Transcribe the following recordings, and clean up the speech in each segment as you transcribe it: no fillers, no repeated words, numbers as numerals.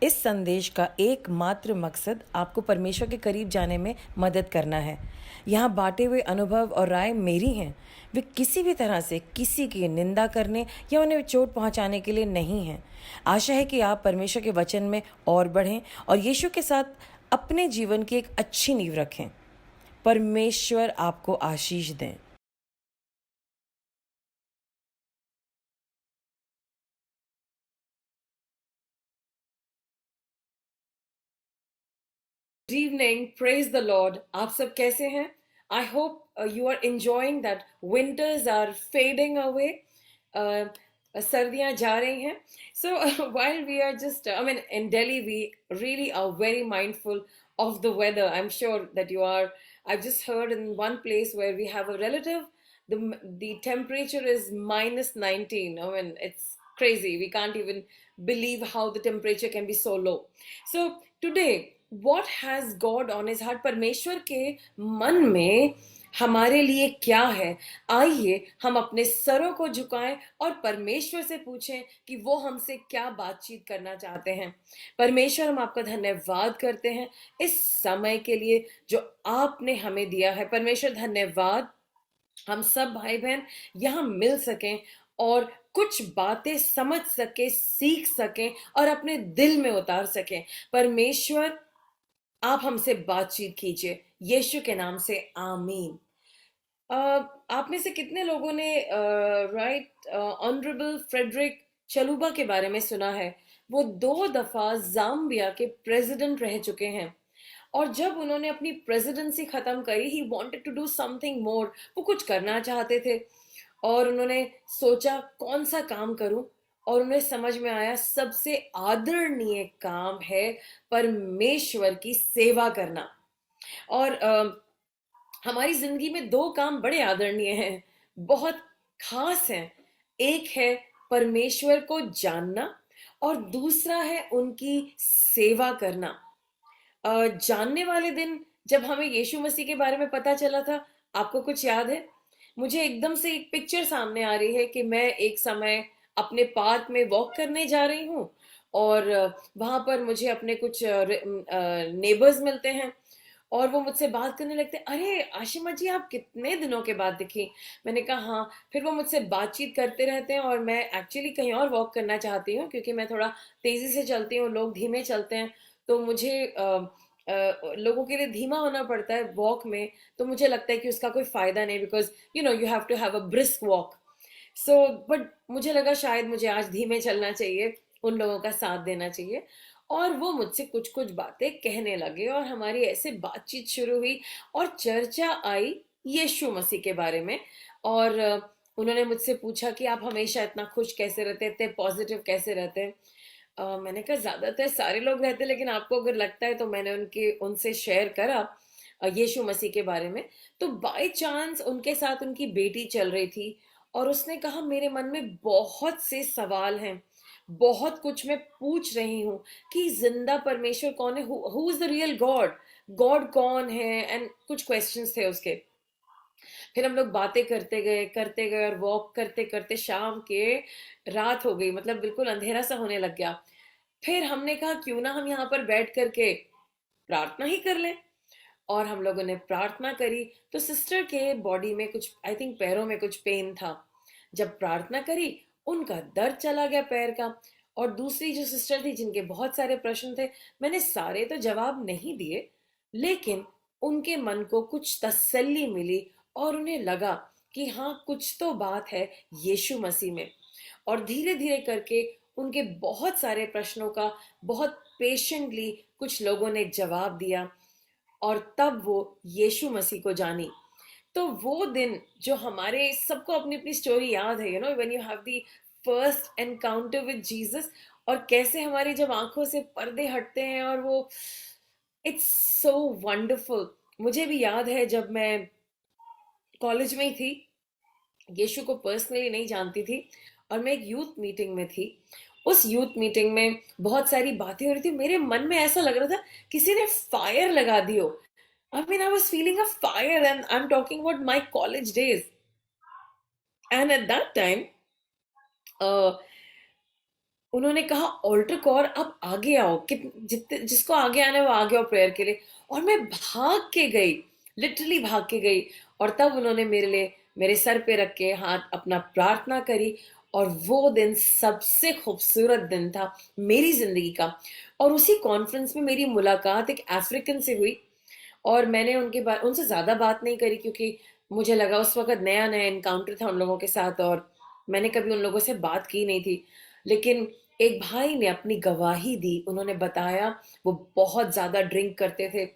इस संदेश का एकमात्र मकसद आपको परमेश्वर के करीब जाने में मदद करना है। यहाँ बांटे हुए अनुभव और राय मेरी हैं। वे किसी भी तरह से किसी की निंदा करने या उन्हें चोट पहुंचाने के लिए नहीं हैं। आशा है कि आप परमेश्वर के वचन में और बढ़ें और यीशु के साथ अपने जीवन की एक अच्छी नींव रखें। परमेश्वर आपको आशीष दें। Good evening, praise the Lord. आप सब कैसे हैं? I hope you are enjoying that winters are fading away. Uh, सर्दियां जा रही हैं. So while we are just, I mean, in Delhi, we really are very mindful of the weather. I'm sure that you are. I've just heard in one place where we have a relative, the temperature is minus 19. I mean, it's crazy. We can't even believe how the temperature can be so low. So today, what has God on his heart? परमेश्वर के मन में हमारे लिए क्या है? आइए हम अपने सरों को झुकाएं और परमेश्वर से पूछें कि वो हमसे क्या बातचीत करना चाहते हैं। परमेश्वर, हम आपका धन्यवाद करते हैं इस समय के लिए जो आपने हमें दिया है। परमेश्वर धन्यवाद, हम सब भाई बहन यहाँ मिल सकें और कुछ बातें समझ सके, सीख सकें और अपने दिल में उतार सकें। परमेश्वर, आप हमसे बातचीत कीजिए यीशु के नाम से, आमीन। आप में से कितने लोगों ने राइट ऑनरेबल फ्रेडरिक चलूबा के बारे में सुना है? वो 2 दफा जाम्बिया के प्रेसिडेंट रह चुके हैं और जब उन्होंने अपनी प्रेसिडेंसी खत्म करी, he wanted to do something more. वो कुछ करना चाहते थे और उन्होंने सोचा कौन सा काम करूं, और उन्हें समझ में आया सबसे आदरणीय काम है परमेश्वर की सेवा करना। और हमारी जिंदगी में 2 काम बड़े आदरणीय हैं, बहुत खास हैं। एक है परमेश्वर को जानना और दूसरा है उनकी सेवा करना। जानने वाले दिन जब हमें यीशु मसीह के बारे में पता चला था, आपको कुछ याद है? मुझे एकदम से एक पिक्चर सामने आ रही है कि मैं एक समय अपने पार्क में वॉक करने जा रही हूँ और वहां पर मुझे अपने कुछ नेबर्स मिलते हैं और वो मुझसे बात करने लगते हैं, अरे आशिमा जी, आप कितने दिनों के बाद दिखी। मैंने कहा हाँ। फिर वो मुझसे बातचीत करते रहते हैं और मैं एक्चुअली कहीं और वॉक करना चाहती हूँ क्योंकि मैं थोड़ा तेजी से चलती हूँ, लोग धीमे चलते हैं, तो मुझे लोगों के लिए धीमा होना पड़ता है वॉक में। तो मुझे लगता है कि उसका कोई फायदा नहीं, because you have to have a brisk walk. So but मुझे लगा शायद मुझे आज धीमे चलना चाहिए, उन लोगों का साथ देना चाहिए। और वो मुझसे कुछ कुछ बातें कहने लगे और हमारी ऐसे बातचीत शुरू हुई और चर्चा आई यीशु मसीह के बारे में। और उन्होंने मुझसे पूछा कि आप हमेशा इतना खुश कैसे रहते हैं, इतने पॉजिटिव कैसे रहते हैं। मैंने कहा ज्यादातर सारे लोग रहते हैं, लेकिन आपको अगर लगता है तो मैंने उनसे शेयर करा यीशु मसीह के बारे में। तो बाय चांस उनके साथ उनकी बेटी चल रही थी और उसने कहा मेरे मन में बहुत से सवाल हैं, बहुत कुछ मैं पूछ रही हूँ कि जिंदा परमेश्वर कौन है, who is the real God, God कौन है, एंड कुछ क्वेश्चंस थे उसके। फिर हम लोग बातें करते गए और वॉक करते करते शाम के रात हो गई, मतलब बिल्कुल अंधेरा सा होने लग गया। फिर हमने कहा क्यों ना हम यहाँ पर बैठ करके प्रार्थना ही कर लें। और हम लोगों ने प्रार्थना करी तो सिस्टर के बॉडी में कुछ, आई थिंक पैरों में कुछ पेन था। जब प्रार्थना करी उनका दर्द चला गया पैर का। और दूसरी जो सिस्टर थी जिनके बहुत सारे प्रश्न थे, मैंने सारे तो जवाब नहीं दिए, लेकिन उनके मन को कुछ तसल्ली मिली और उन्हें लगा कि हाँ कुछ तो बात है यीशु मसीह में। और धीरे धीरे करके उनके बहुत सारे प्रश्नों का बहुत पेशेंटली कुछ लोगों ने जवाब दिया और तब वो यीशु मसीह को जानी। तो वो दिन जो हमारे सबको अपनी अपनी स्टोरी याद है, when you have the first encounter with Jesus, और कैसे हमारी जब आंखों से पर्दे हटते हैं और वो, इट्स सो वंडरफुल। मुझे भी याद है जब मैं कॉलेज में ही थी, यीशु को पर्सनली नहीं जानती थी, और मैं एक यूथ मीटिंग में थी। उस यूथ मीटिंग में बहुत सारी बातें हो रही थी, मेरे मन में ऐसा लग रहा था किसी ने फायर लगा दी हो। I mean, I was feeling a fire, and I'm talking about my college days. And at that time, uh, उन्होंने कहा ऑल्टर कॉर आप आगे आओ, जिसको आगे आना है वो आगे आओ प्रेयर के लिए। और मैं भाग के गई, लिटरली भाग के गई। और तब उन्होंने मेरे लिए मेरे सर पे रख के हाथ अपना प्रार्थना करी। और वो दिन सबसे खूबसूरत दिन था मेरी जिंदगी का। और उसी कॉन्फ्रेंस में मेरी मुलाकात एक अफ्रीकन से हुई। और मैंने उनसे ज्यादा बात नहीं करी, क्योंकि मुझे लगा उस वक्त नया नया एनकाउंटर था उन लोगों के साथ, और मैंने कभी उन लोगों से बात की नहीं थी। लेकिन एक भाई ने अपनी गवाही दी। उन्होंने बताया वो बहुत ज्यादा ड्रिंक करते थे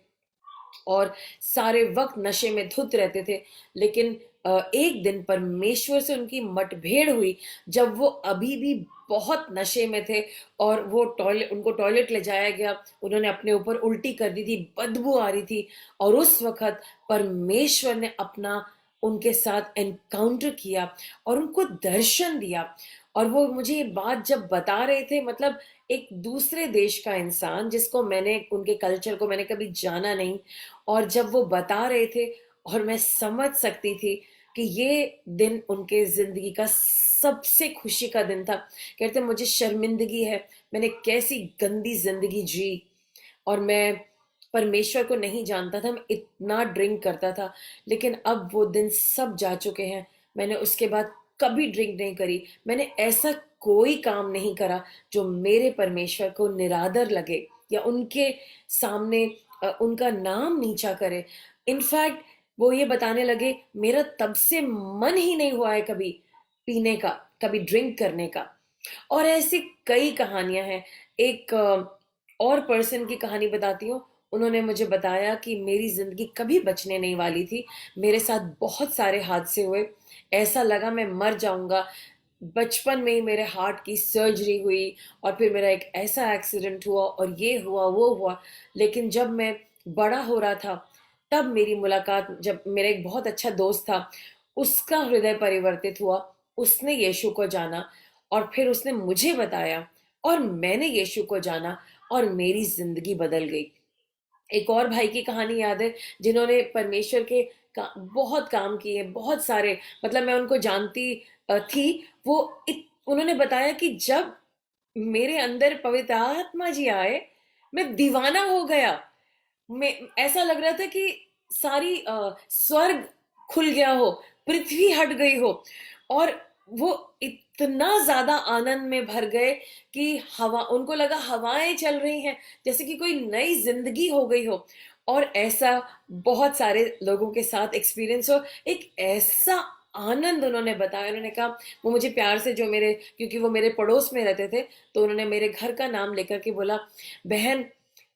और सारे वक्त नशे में धुत रहते थे। लेकिन एक दिन परमेश्वर से उनकी मतभेड़ हुई, जब वो अभी भी बहुत नशे में थे। और वो टॉयलेट उनको टॉयलेट ले जाया गया। उन्होंने अपने ऊपर उल्टी कर दी थी, बदबू आ रही थी। और उस वक्त परमेश्वर ने अपना उनके साथ एनकाउंटर किया और उनको दर्शन दिया। और वो मुझे ये बात जब बता रहे थे, मतलब एक दूसरे देश का इंसान जिसको मैंने, उनके कल्चर को मैंने कभी जाना नहीं, और जब वो बता रहे थे और मैं समझ सकती थी कि ये दिन उनके जिंदगी का सबसे खुशी का दिन था। कहते मुझे शर्मिंदगी है, मैंने कैसी गंदी जिंदगी जी। और मैं परमेश्वर को नहीं जानता था, मैं इतना ड्रिंक करता था। लेकिन अब वो दिन सब जा चुके हैं। मैंने उसके बाद कभी ड्रिंक नहीं करी। मैंने ऐसा कोई काम नहीं करा जो मेरे परमेश्वर को निरादर लगे या उनके सामने उनका नाम नीचा करे। इनफैक्ट वो ये बताने लगे मेरा तब से मन ही नहीं हुआ है कभी पीने का, कभी ड्रिंक करने का। और ऐसी कई कहानियां हैं। एक और पर्सन की कहानी बताती हूँ। उन्होंने मुझे बताया कि मेरी जिंदगी कभी बचने नहीं वाली थी, मेरे साथ बहुत सारे हादसे हुए, ऐसा लगा मैं मर जाऊंगा। बचपन में ही मेरे हार्ट की सर्जरी हुई, और फिर मेरा एक ऐसा एक्सीडेंट हुआ, और ये हुआ वो हुआ। लेकिन जब मैं बड़ा हो रहा था, तब मेरी मुलाकात, जब मेरा एक बहुत अच्छा दोस्त था, उसका हृदय परिवर्तित हुआ। उसने यीशु को जाना, और फिर उसने मुझे बताया, और मैंने यीशु को जाना, और मेरी जिंदगी बदल गई। एक और भाई की कहानी याद है, जिन्होंने परमेश्वर के बहुत काम किए, बहुत सारे, मतलब मैं उनको जानती थी। उन्होंने बताया कि जब मेरे अंदर पवित्र आत्मा जी आए, मैं दीवाना हो गया। मैं, ऐसा लग रहा था कि सारी स्वर्ग खुल गया हो, पृथ्वी हट गई हो। और वो इतना ज्यादा आनंद में भर गए कि हवा, उनको लगा हवाएं चल रही हैं, जैसे कि कोई नई जिंदगी हो गई हो। और ऐसा बहुत सारे लोगों के साथ एक्सपीरियंस हो। एक ऐसा आनंद उन्होंने बताया। उन्होंने कहा, वो मुझे प्यार से, जो मेरे, क्योंकि वो मेरे पड़ोस में रहते थे, तो उन्होंने मेरे घर का नाम लेकर के बोला, बहन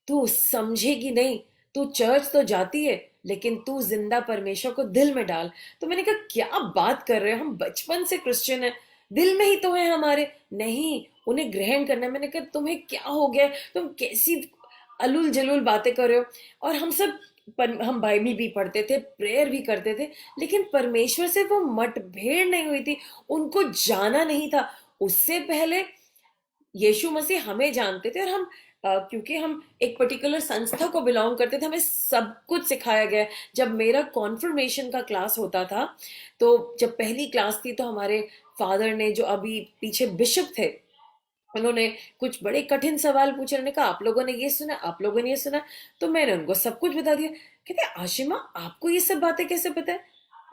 तू समझेगी नहीं, तू चर्च तो जाती है, लेकिन तू जिंदा परमेश्वर को दिल में डाल। तो मैंने कहा क्या बात कर रहे हो, हम बचपन से क्रिश्चियन है, दिल में ही तो है हमारे। नहीं, उन्हें ग्रहण करना है। मैंने कहा तुम्हें क्या हो गया है? तुम कैसी अलूल जलूल बातें कर रहे हो। और हम बाइबल भी पढ़ते थे, प्रेयर भी करते थे, लेकिन परमेश्वर से वो मतभेड़ नहीं हुई थी, उनको जाना नहीं था। उससे पहले यीशु मसीह हमें जानते थे, और हम क्योंकि हम एक पर्टिकुलर संस्था को बिलोंग करते थे, हमें सब कुछ सिखाया गया है। जब मेरा कॉन्फर्मेशन का क्लास होता था, तो जब पहली क्लास थी, तो हमारे फादर ने, जो अभी पीछे बिशप थे, उन्होंने कुछ बड़े कठिन सवाल पूछे। उन्होंने कहा आप लोगों ने ये सुना, आप लोगों ने ये सुना। तो मैंने उनको सब कुछ बता दिया। कहते आशिमा आपको ये सब बातें कैसे पता है?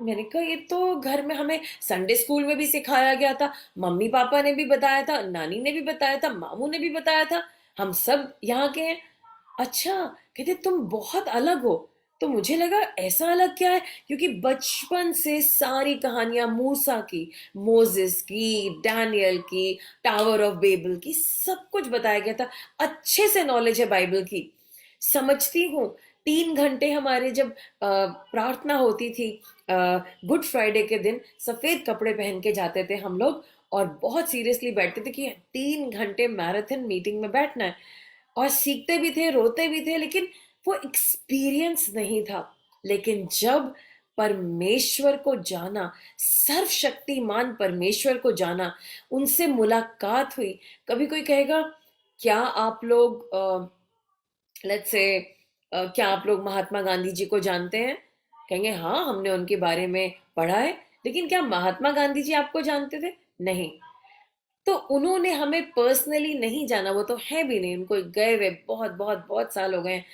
मैंने कहा ये तो घर में हमें संडे स्कूल में भी सिखाया गया था, मम्मी पापा ने भी बताया था, नानी ने भी बताया था, मामू ने भी बताया था, हम सब यहाँ के हैं। अच्छा, कहते तुम बहुत अलग हो। तो मुझे लगा ऐसा अलग क्या है, क्योंकि बचपन से सारी कहानियां मूसा की, मोजेस की, डैनियल की, टावर ऑफ बेबल की, सब कुछ बताया गया था। अच्छे से नॉलेज है बाइबल की, समझती हूँ। 3 घंटे हमारे जब प्रार्थना होती थी, गुड फ्राइडे के दिन सफेद कपड़े पहन के जाते थे हम लोग, और बहुत सीरियसली बैठते थे कि 3 घंटे मैराथन मीटिंग में बैठना है। और सीखते भी थे, रोते भी थे, लेकिन वो एक्सपीरियंस नहीं था। लेकिन जब परमेश्वर को जाना, सर्वशक्तिमान परमेश्वर को जाना, उनसे मुलाकात हुई। कभी कोई कहेगा क्या आप लोग, लेट्स से, क्या आप लोग महात्मा गांधी जी को जानते हैं? कहेंगे हाँ, हमने उनके बारे में पढ़ा है। लेकिन क्या महात्मा गांधी जी आपको जानते थे? नहीं। तो उन्होंने हमें पर्सनली नहीं जाना, वो तो है भी नहीं, उनको गए हुए बहुत बहुत बहुत साल हो गए हैं।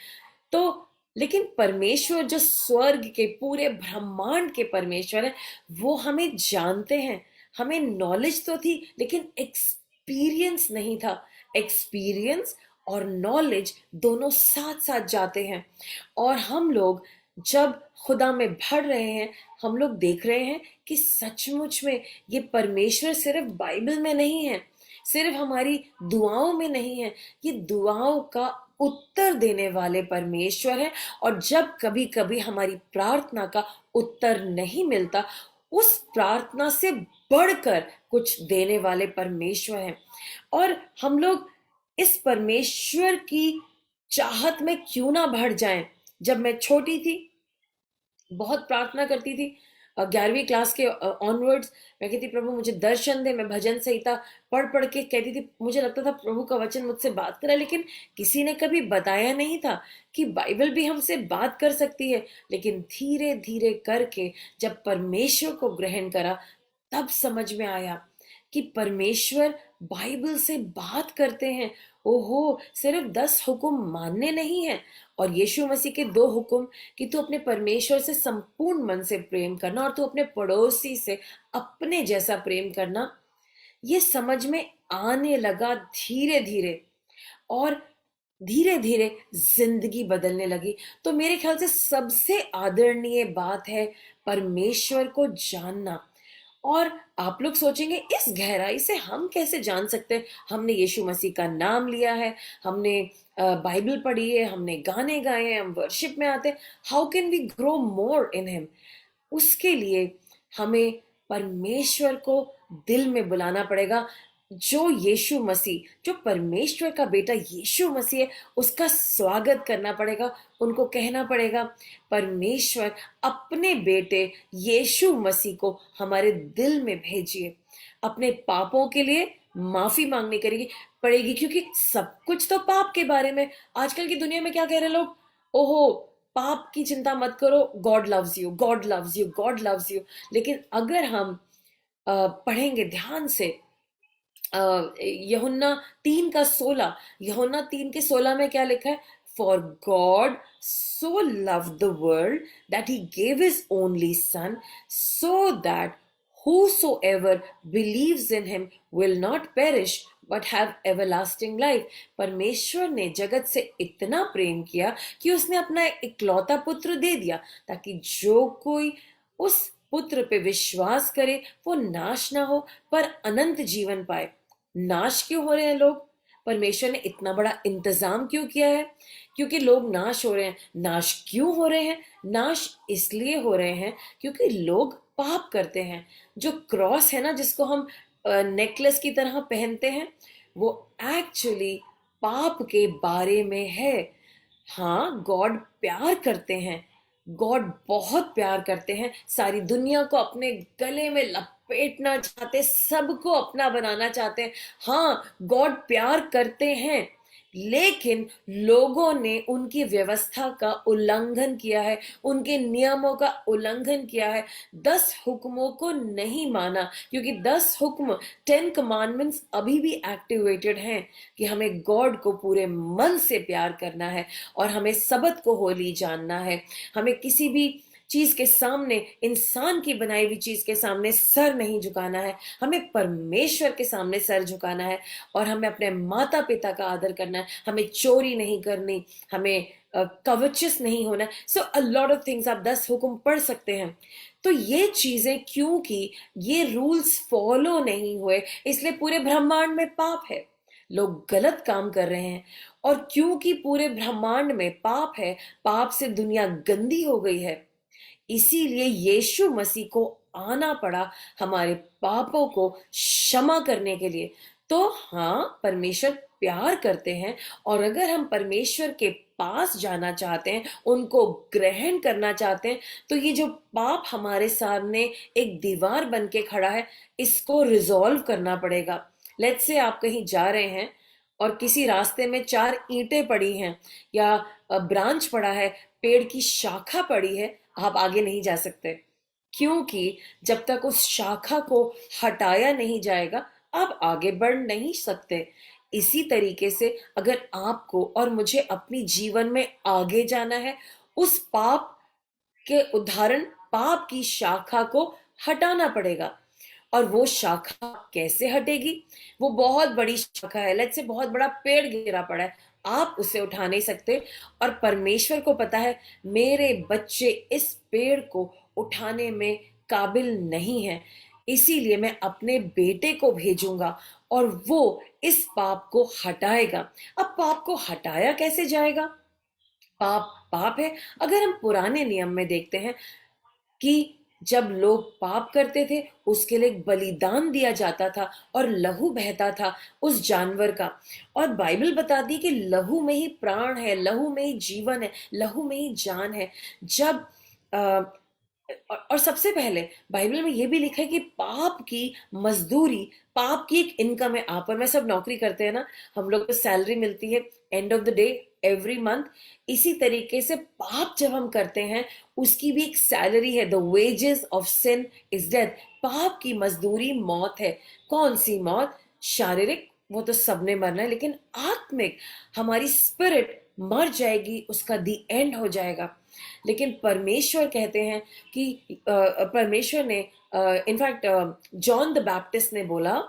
तो लेकिन परमेश्वर जो स्वर्ग के पूरे ब्रह्मांड के परमेश्वर है, वो हमें जानते हैं। हमें नॉलेज तो थी लेकिन एक्सपीरियंस नहीं था। एक्सपीरियंस और नॉलेज दोनों साथ साथ जाते हैं। और हम लोग जब खुदा में बढ़ रहे हैं, हम लोग देख रहे हैं कि सचमुच में ये परमेश्वर सिर्फ बाइबल में नहीं है, सिर्फ हमारी दुआओं में नहीं है, ये दुआओं का उत्तर देने वाले परमेश्वर है। और जब कभी कभी हमारी प्रार्थना का उत्तर नहीं मिलता, उस प्रार्थना से बढ़कर कुछ देने वाले परमेश्वर हैं। और हम लोग इस परमेश्वर की चाहत में क्यों ना बढ़ जाएं। जब मैं छोटी थी, बहुत प्रार्थना करती थी, 11वीं क्लास के ऑनवर्ड्स मैं कहती, प्रभु मुझे दर्शन दे। मैं भजन संहिता पढ़ पढ़ के कहती थी, मुझे लगता था प्रभु का वचन मुझसे बात करा, लेकिन किसी ने कभी बताया नहीं था कि बाइबल भी हमसे बात कर सकती है। लेकिन धीरे धीरे करके जब परमेश्वर को ग्रहण करा, तब समझ में आया कि परमेश्वर बाइबल से बात करते हैं। ओहो, सिर्फ 10 हुक्म मानने नहीं है। और यीशु मसीह के 2 हुक्म कि तू अपने परमेश्वर से संपूर्ण मन से प्रेम करना और तू अपने पड़ोसी से अपने जैसा प्रेम करना, ये समझ में आने लगा धीरे धीरे। और धीरे धीरे जिंदगी बदलने लगी। तो मेरे ख्याल से सबसे आदरणीय बात है परमेश्वर को जानना। और आप लोग सोचेंगे इस गहराई से हम कैसे जान सकते हैं। हमने यीशु मसीह का नाम लिया है, हमने बाइबल पढ़ी है, हमने गाने गाए हैं, हम वर्शिप में आते हैं, how can we grow more in him. उसके लिए हमें परमेश्वर को दिल में बुलाना पड़ेगा। जो यीशु मसीह, जो परमेश्वर का बेटा यीशु मसीह है, उसका स्वागत करना पड़ेगा। उनको कहना पड़ेगा, परमेश्वर अपने बेटे यीशु मसीह को हमारे दिल में भेजिए। अपने पापों के लिए माफी मांगनी करेगी पड़ेगी, क्योंकि सब कुछ तो पाप के बारे में। आजकल की दुनिया में क्या कह रहे हैं लोग, ओहो पाप की चिंता मत करो, God loves you, God loves you, God loves you. लेकिन अगर हम पढ़ेंगे ध्यान से, यूहन्ना 3:16, यूहन्ना 3:16 में क्या लिखा है, for God so love the world that he gave his only son so that whosoever believes in him will not perish but have everlasting life। परमेश्वर ने जगत से इतना प्रेम किया कि उसने अपना इकलौता पुत्र दे दिया, ताकि जो कोई उस पुत्र पे विश्वास करे वो नाश ना हो पर अनंत जीवन पाए। नाश क्यों हो रहे हैं लोग? परमेश्वर ने इतना बड़ा इंतजाम क्यों किया है? क्योंकि लोग नाश हो रहे हैं। नाश क्यों हो रहे हैं? नाश इसलिए हो रहे हैं क्योंकि लोग पाप करते हैं। जो क्रॉस है ना, जिसको हम नेकलेस की तरह पहनते हैं, वो एक्चुअली पाप के बारे में है। हाँ, गॉड प्यार करते हैं, गॉड बहुत प्यार करते हैं, सारी दुनिया को अपने गले में लपेटना चाहते, सबको अपना बनाना चाहते हैं। हाँ, गॉड प्यार करते हैं, लेकिन लोगों ने उनकी व्यवस्था का उल्लंघन किया है, उनके नियमों का उल्लंघन किया है, 10 हुक्मों को नहीं माना। क्योंकि 10 हुक्म, 10 कमांडमेंट्स अभी भी एक्टिवेटेड हैं कि हमें गॉड को पूरे मन से प्यार करना है और हमें सबत को होली जानना है। हमें किसी भी चीज के सामने, इंसान की बनाई हुई चीज के सामने सर नहीं झुकाना है, हमें परमेश्वर के सामने सर झुकाना है। और हमें अपने माता पिता का आदर करना है, हमें चोरी नहीं करनी, हमें कवचियस नहीं होना। सो अ लॉट ऑफ थिंग्स, आप 10 हुक्म पढ़ सकते हैं। तो ये चीजें, क्योंकि ये रूल्स फॉलो नहीं हुए, इसलिए पूरे ब्रह्मांड में पाप है, लोग गलत काम कर रहे हैं। और क्योंकि पूरे ब्रह्मांड में पाप है, पाप से दुनिया गंदी हो गई है, इसीलिए यीशु मसीह को आना पड़ा हमारे पापों को क्षमा करने के लिए। तो हाँ, परमेश्वर प्यार करते हैं, और अगर हम परमेश्वर के पास जाना चाहते हैं, उनको ग्रहण करना चाहते हैं, तो ये जो पाप हमारे सामने एक दीवार बन के खड़ा है, इसको रिजॉल्व करना पड़ेगा। लेट्स से आप कहीं जा रहे हैं और किसी रास्ते में 4 ईंटें पड़ी हैं, या ब्रांच पड़ा है, पेड़ की शाखा पड़ी है, आप आगे नहीं जा सकते, क्योंकि जब तक उस शाखा को हटाया नहीं जाएगा, अब आगे बढ़ नहीं सकते। इसी तरीके से अगर आपको और मुझे अपनी जीवन में आगे जाना है, उस पाप के उदाहरण, पाप की शाखा को हटाना पड़ेगा। और वो शाखा कैसे हटेगी? वो बहुत बड़ी शाखा है, लेट्स से बहुत बड़ा पेड़ गिरा पड़ा है, आप उसे उठा नहीं सकते। और परमेश्वर को पता है मेरे बच्चे इस पेड़ को उठाने में काबिल नहीं है, इसीलिए मैं अपने बेटे को भेजूंगा और वो इस पाप को हटाएगा। अब पाप को हटाया कैसे जाएगा? पाप पाप है। अगर हम पुराने नियम में देखते हैं कि जब लोग पाप करते थे उसके लिए एक बलिदान दिया जाता था और लहू बहता था उस जानवर का। और बाइबल बताती है कि लहू में ही प्राण है, लहू में ही जीवन है, लहू में ही जान है। जब अ, और सबसे पहले बाइबल में यह भी लिखा है कि पाप की मजदूरी, पाप की एक इनकम है। आप और मैं सब नौकरी करते हैं ना, हम लोग को सैलरी मिलती है end of the day, every month. इसी तरीके से पाप जब हम करते हैं उसकी भी एक सैलरी है। The wages of sin is death. पाप की मजदूरी मौत है। कौन सी मौत? शारीरिक, वो तो सबने मरना है, लेकिन आत्मिक, हमारी स्पिरिट मर जाएगी, उसका दी एंड हो जाएगा। लेकिन परमेश्वर कहते हैं कि परमेश्वर ने, इनफैक्ट जॉन द बैप्टिस्ट ने बोला,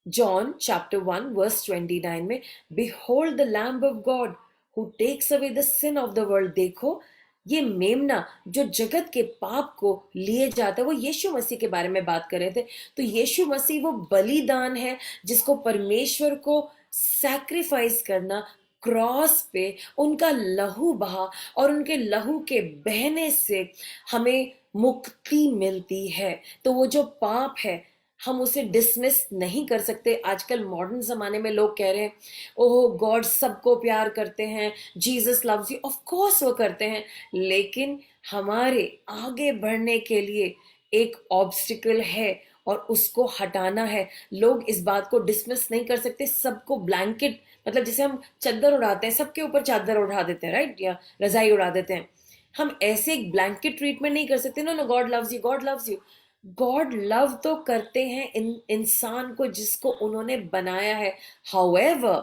जॉन चैप्टर 1 वर्स 29 में, behold the lamb of God who takes away the sin of the world. देखो, ये मेमना जो जगत के पाप को लिए जाता है, वो यीशु मसीह के बारे में बात कर रहे थे। तो यीशु मसीह वो बलिदान है जिसको परमेश्वर को सैक्रिफाइस करना, क्रॉस पे उनका लहू बहा, और उनके लहू के बहने से हमें मुक्ति मिलती है। तो वो जो पाप है हम उसे डिसमिस नहीं कर सकते। आजकल मॉडर्न जमाने में लोग कह रहे हैं ओह गॉड सबको प्यार करते हैं, Jesus loves you. Of course वो करते हैं, लेकिन हमारे आगे बढ़ने के लिए एक ऑब्स्टिकल है और उसको हटाना है। लोग इस बात को डिसमिस नहीं कर सकते। सबको ब्लैंकेट, मतलब जैसे हम चादर उड़ाते हैं, सबके ऊपर चादर उड़ा देते हैं, राइट, या रजाई उड़ा देते हैं, हम ऐसे एक ब्लैंकेट ट्रीटमेंट नहीं कर सकते। No no, God loves you, God loves you. God love तो करते हैं इंसान को जिसको उन्होंने बनाया है। हाउएवर,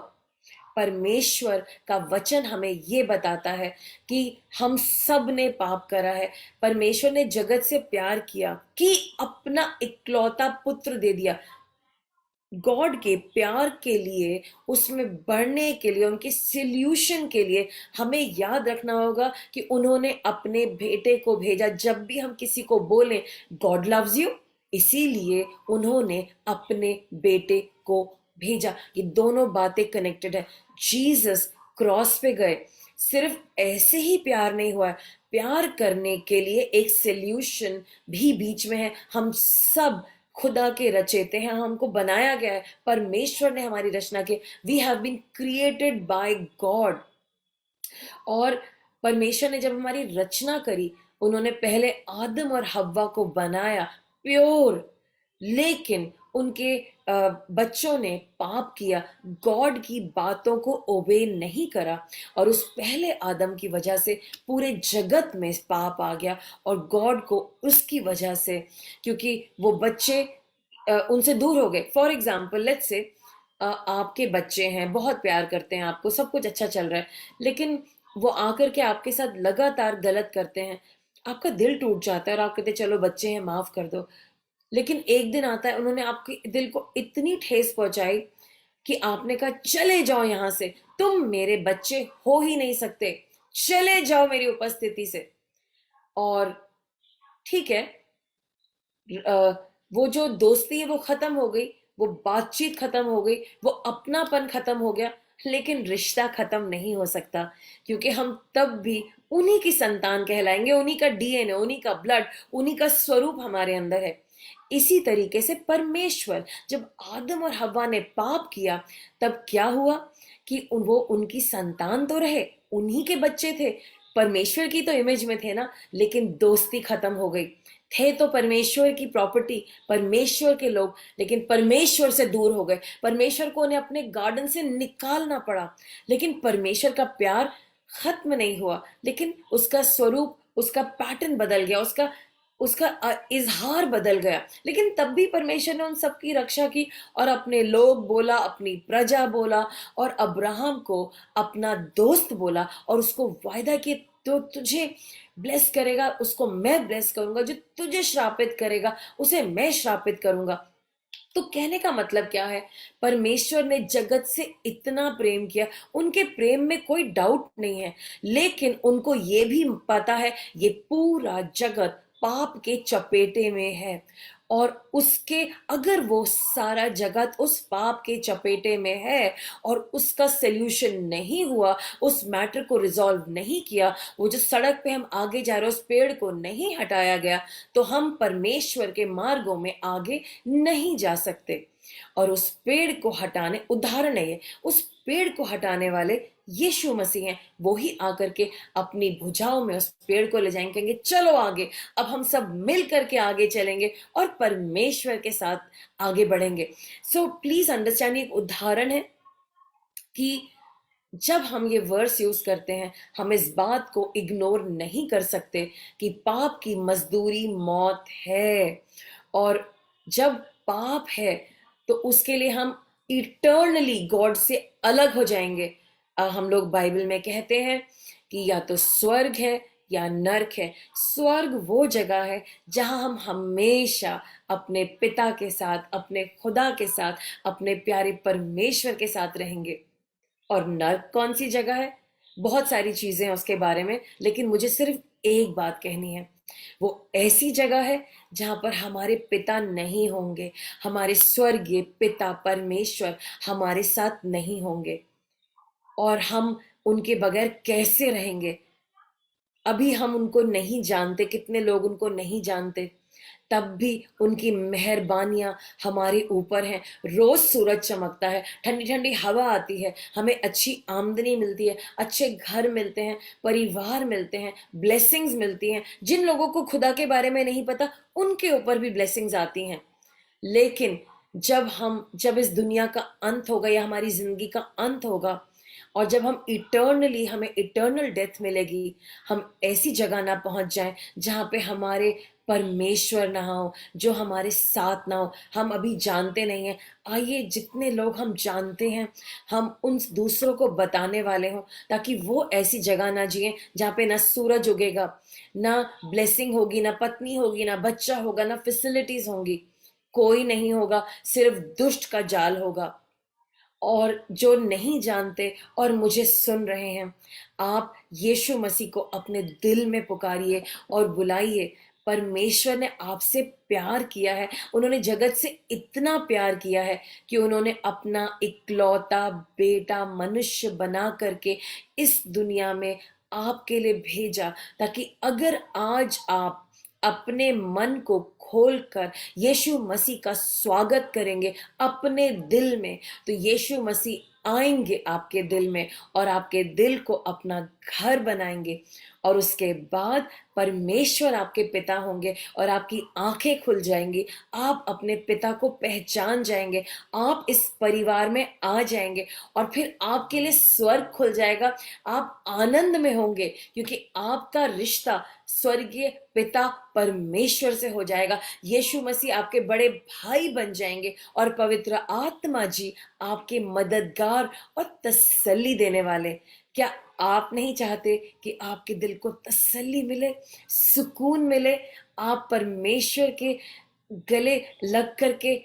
परमेश्वर का वचन हमें ये बताता है कि हम सब ने पाप करा है। परमेश्वर ने जगत से प्यार किया कि अपना इकलौता पुत्र दे दिया। गॉड के प्यार के लिए, उसमें बढ़ने के लिए, उनके सॉल्यूशन के लिए हमें याद रखना होगा कि उन्होंने अपने बेटे को भेजा। जब भी हम किसी को बोलें गॉड लव्स यू, इसीलिए उन्होंने अपने बेटे को भेजा। ये दोनों बातें कनेक्टेड है। जीसस क्रॉस पे गए, सिर्फ ऐसे ही प्यार नहीं हुआ, प्यार करने के लिए एक सॉल्यूशन भी बीच में है। हम सब खुदा के रचेते हैं, हमको बनाया गया है, परमेश्वर ने हमारी रचना की। We have been created by God. और परमेश्वर ने जब हमारी रचना करी, उन्होंने पहले आदम और हव्वा को बनाया प्योर, लेकिन उनके बच्चों ने पाप किया, गॉड की बातों को ओबे नहीं करा, और उस पहले आदम की वजह से पूरे जगत में पाप आ गया। और गॉड को उसकी वजह से, क्योंकि वो बच्चे उनसे दूर हो गए। फॉर एग्जाम्पल लेट्स से आपके बच्चे हैं, बहुत प्यार करते हैं आपको, सब कुछ अच्छा चल रहा है, लेकिन वो आकर के आपके साथ लगातार गलत करते हैं। आपका दिल टूट जाता है और आप कहते चलो बच्चे हैं माफ कर दो। लेकिन एक दिन आता है, उन्होंने आपके दिल को इतनी ठेस पहुंचाई कि आपने कहा चले जाओ यहां से, तुम मेरे बच्चे हो ही नहीं सकते, चले जाओ मेरी उपस्थिति से। और ठीक है, वो जो दोस्ती है वो खत्म हो गई, वो बातचीत खत्म हो गई, वो अपनापन खत्म हो गया, लेकिन रिश्ता खत्म नहीं हो सकता, क्योंकि हम तब भी उन्हीं की संतान कहलाएंगे, उन्हीं का डीएनए, उन्हीं का ब्लड, उन्हीं का स्वरूप हमारे अंदर है। इसी तरीके से परमेश्वर, जब आदम और हव्वा ने पाप किया, तब क्या हुआ कि वो उनकी संतान तो रहे, उन्हीं के बच्चे थे, परमेश्वर की तो इमेज में थे ना, लेकिन दोस्ती खत्म हो गई। थे तो परमेश्वर की प्रॉपर्टी, परमेश्वर के लोग, लेकिन परमेश्वर से दूर हो गए। परमेश्वर को उन्हें अपने गार्डन से निकालना पड़ा। लेकिन परमेश्वर का प्यार खत्म नहीं हुआ, लेकिन उसका स्वरूप, उसका पैटर्न बदल गया, उसका उसका इजहार बदल गया, लेकिन तब भी परमेश्वर ने उन सबकी रक्षा की और अपने लोग बोला, अपनी प्रजा बोला और अब्राहम को अपना दोस्त बोला और उसको वायदा कि तो तुझे ब्लेस करेगा, उसको मैं ब्लेस करूंगा, जो तुझे श्रापित करेगा उसे मैं श्रापित करूंगा। तो कहने का मतलब क्या है, परमेश्वर ने जगत से इतना प्रेम किया, उनके प्रेम में कोई डाउट नहीं है, लेकिन उनको ये भी पता है ये पूरा जगत पाप के चपेटे में है और उसके अगर वो सारा जगत उस पाप के चपेटे में है और उसका सल्यूशन नहीं हुआ, उस मैटर को रिजॉल्व नहीं किया, वो जो सड़क पे हम आगे जा रहे हैं उस पेड़ को नहीं हटाया गया, तो हम परमेश्वर के मार्गों में आगे नहीं जा सकते। और उस पेड़ को हटाने, उदाहरण है ये, उस पेड़ को हटाने वाले यीशु मसीह हैं। वो ही आकर के अपनी भुजाओं में उस पेड़ को ले जाएंगे, कहेंगे चलो आगे, अब हम सब मिल करके आगे चलेंगे और परमेश्वर के साथ आगे बढ़ेंगे। सो प्लीज अंडरस्टैंड, एक उदाहरण है कि जब हम ये वर्स यूज करते हैं, हम इस बात को इग्नोर नहीं कर सकते कि पाप की मजदूरी मौत है, और जब पाप है तो उसके लिए हम इटर्नली गॉड से अलग हो जाएंगे। हम लोग बाइबल में कहते हैं कि या तो स्वर्ग है या नर्क है। स्वर्ग वो जगह है जहां हम हमेशा अपने पिता के साथ, अपने खुदा के साथ, अपने प्यारे परमेश्वर के साथ रहेंगे। और नर्क कौन सी जगह है, बहुत सारी चीजें हैं उसके बारे में, लेकिन मुझे सिर्फ एक बात कहनी है, वो ऐसी जगह है जहां पर हमारे पिता नहीं होंगे, हमारे स्वर्गीय पिता परमेश्वर हमारे साथ नहीं होंगे और हम उनके बगैर कैसे रहेंगे। अभी हम उनको नहीं जानते, कितने लोग उनको नहीं जानते, तब भी उनकी मेहरबानियां हमारे ऊपर हैं। रोज सूरज चमकता है, ठंडी ठंडी हवा आती है, हमें अच्छी आमदनी मिलती है, अच्छे घर मिलते हैं, परिवार मिलते हैं, ब्लेसिंग्स मिलती हैं। जिन लोगों को खुदा के बारे में नहीं पता उनके ऊपर भी ब्लेसिंग्स आती हैं। लेकिन जब इस दुनिया का अंत होगा या हमारी जिंदगी का अंत होगा और जब हम इटर्नली, हमें इटर्नल डेथ मिलेगी, हम ऐसी जगह ना पहुंच जाएं जहां पे हमारे परमेश्वर ना हो, जो हमारे साथ ना हो। हम अभी जानते नहीं हैं, आइए जितने लोग हम जानते हैं हम उन दूसरों को बताने वाले हों, ताकि वो ऐसी जगह ना जिए जहाँ पे ना सूरज उगेगा, ना ब्लेसिंग होगी, ना पत्नी होगी, ना बच्चा होगा, ना फैसिलिटीज होंगी, कोई नहीं होगा, सिर्फ दुष्ट का जाल होगा। और जो नहीं जानते और मुझे सुन रहे हैं, आप यीशु मसीह को अपने दिल में पुकारिए और बुलाइए। परमेश्वर ने आपसे प्यार किया है, उन्होंने जगत से इतना प्यार किया है कि उन्होंने अपना इकलौता बेटा मनुष्य बना करके इस दुनिया में आपके लिए भेजा, ताकि अगर आज आप अपने मन को खोलकर यीशु मसीह का स्वागत करेंगे अपने दिल में, तो यीशु मसीह आएंगे आपके दिल में और आपके दिल को अपना घर बनाएंगे। और उसके बाद परमेश्वर आपके पिता होंगे और आपकी आंखें खुल जाएंगी, आप अपने पिता को पहचान जाएंगे, आप इस परिवार में आ जाएंगे और फिर आपके लिए स्वर्ग खुल जाएगा। आप आनंद में होंगे क्योंकि आपका रिश्ता स्वर्गीय पिता परमेश्वर से हो जाएगा। यीशु मसीह आपके बड़े भाई बन जाएंगे और पवित्र आत्मा जी आपके मददगार और तसल्ली देने वाले। क्या आप नहीं चाहते कि आपके दिल को तसल्ली मिले, सुकून मिले, आप परमेश्वर के गले लग करके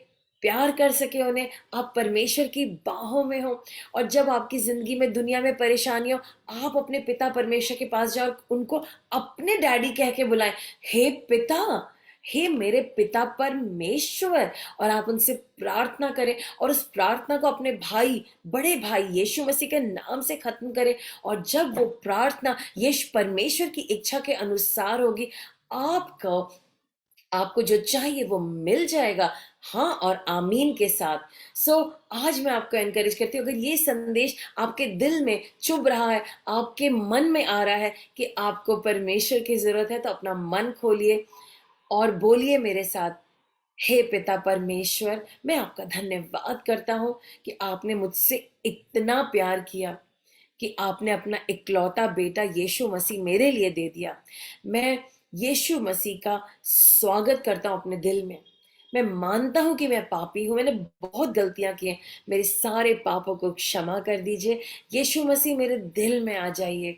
प्यार कर सके उन्हें, आप परमेश्वर की बाहों में हो, और जब आपकी जिंदगी में दुनिया में परेशानी हो, आप अपने पिता परमेश्वर के पास जाओ और उनको अपने डैडी कह के बुलाएं, हे पिता, हे मेरे पिता परमेश्वर, और आप उनसे प्रार्थना करें और उस प्रार्थना को अपने भाई, बड़े भाई यीशु मसीह के नाम से खत्म करें। और जब वो प्रार्थना यीशु परमेश्वर की इच्छा के अनुसार होगी, आपको आपको जो चाहिए वो मिल जाएगा, हाँ और आमीन के साथ। सो आज मैं आपको एनकरेज करती हूँ, अगर ये संदेश आपके दिल में चुभ रहा है, आपके मन में आ रहा है कि आपको परमेश्वर की जरूरत है, तो अपना मन खोलिए और बोलिए मेरे साथ, हे पिता परमेश्वर, मैं आपका धन्यवाद करता हूँ कि आपने मुझसे इतना प्यार किया कि आपने अपना इकलौता बेटा यीशु मसीह मेरे लिए दे दिया। मैं यीशु मसीह का स्वागत करता हूँ अपने दिल में। मैं मानता हूँ कि मैं पापी हूँ, मैंने बहुत गलतियां की हैं। मेरे सारे पापों को क्षमा कर दीजिए। यीशु मसीह मेरे दिल में आ जाइए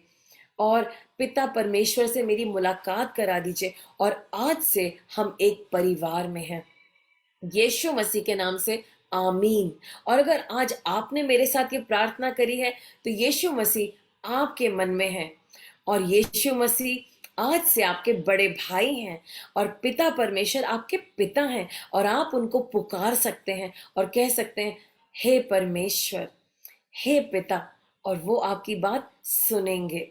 और पिता परमेश्वर से मेरी मुलाकात करा दीजिए, और आज से हम एक परिवार में हैं। यीशु मसीह के नाम से आमीन। और अगर आज आपने मेरे साथ ये प्रार्थना करी है, तो यीशु मसीह आपके मन में है, और यीशु मसीह आज से आपके बड़े भाई हैं, और पिता परमेश्वर आपके पिता हैं, और आप उनको पुकार सकते हैं और कह सकते हैं, हे परमेश्वर, हे पिता, और वो आपकी बात सुनेंगे।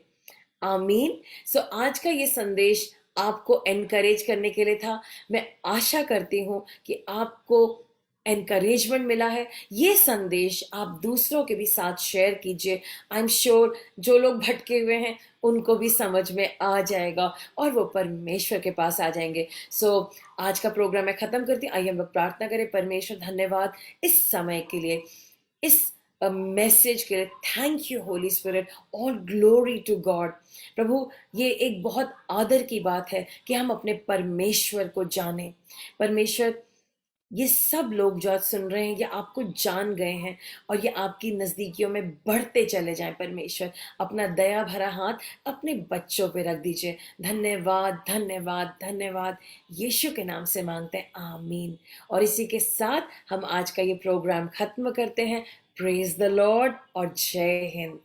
आमीन। सो आज का ये संदेश आपको एनकरेज करने के लिए था। मैं आशा करती हूँ कि आपको एनकरेजमेंट मिला है। ये संदेश आप दूसरों के भी साथ शेयर कीजिए। आई एम श्योर जो लोग भटके हुए हैं उनको भी समझ में आ जाएगा और वो परमेश्वर के पास आ जाएंगे। आज का प्रोग्राम मैं खत्म करती हूँ। आइए हम लोग प्रार्थना करें। परमेश्वर, धन्यवाद इस समय के लिए, इस मैसेज के लिए। Thank you holy spirit, all glory to God. प्रभु, ये एक बहुत आदर की बात है कि हम अपने परमेश्वर को जानें। परमेश्वर, ये सब लोग जो आज सुन रहे हैं ये आपको जान गए हैं, और ये आपकी नजदीकियों में बढ़ते चले जाएं। परमेश्वर, अपना दया भरा हाथ अपने बच्चों पे रख दीजिए। धन्यवाद, धन्यवाद, धन्यवाद। यीशु के नाम से मांगते हैं, आमीन। और इसी के साथ हम आज का ये प्रोग्राम खत्म करते हैं। प्रेज द लॉर्ड और जय हिंद।